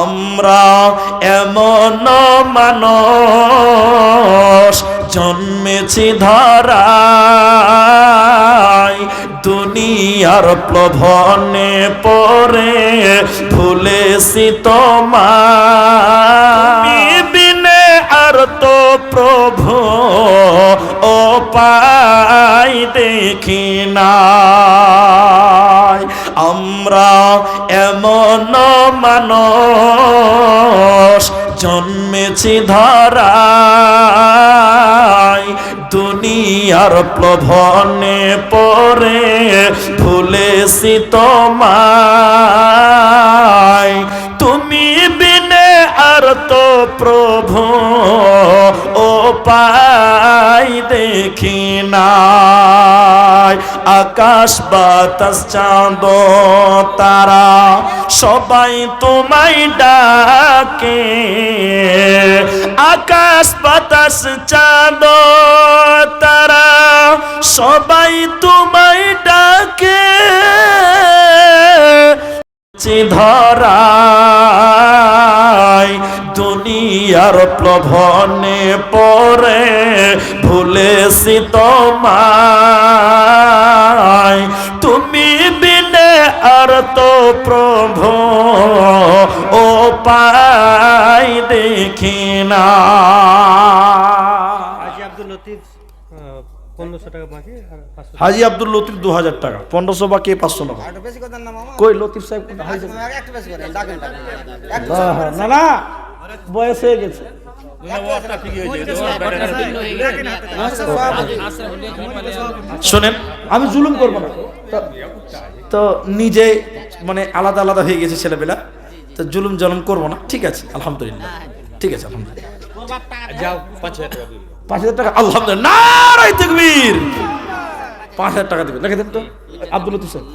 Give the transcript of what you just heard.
আমরা এমন মানুষ জন্মেছি ধরায়, দুনিয়ার প্লোভনে পড়ে ভুলেছি তোমায়। বিনে আর তো প্রভু ও পাই দেখি নাই। আমরা এমন মানুষ জন্মেছি ধরায়, দুনিয়ার প্লোভনে পড়ে ভুলেছি তোমায়। তুমি বিনে আর তো প্রভু ও পাই দেখি নাই। আকাশ বাতাস চাঁদ তারা সবাই তোমায় ডাকে, আকাশ বাতাস চাঁদ তারা সবাই তোমায় ডাকে। ধরায় দুনিয়ার প্লোভনে পড়ে ভুলেছি তোমায়। তুমি বিনে আর তো প্রভু ও পাই দেখি না। হাজি আব্দুল লতিফ 2000 টাকা, 1500 বাকি 500 টাকা। কই লতিফ সাহেব? না না বয়স হয়ে গেছে। শোনেন, আমি জুলুম করব না তো, নিজে মানে আলাদা আলাদা হয়ে গেছে ছেলেবেলা, তো জুলুম জলম করবো না। ঠিক আছে, আলহামদুলিল্লাহ, ঠিক আছে, আলহামদুলিল্লাহ। যাও 5000 টাকা, আলহামদুলিল্লাহ, নারায়ে তাকবীর। 5000 টাকা দিবেন, রেখে দেন তো আব্দুল লতিফ সাহেব।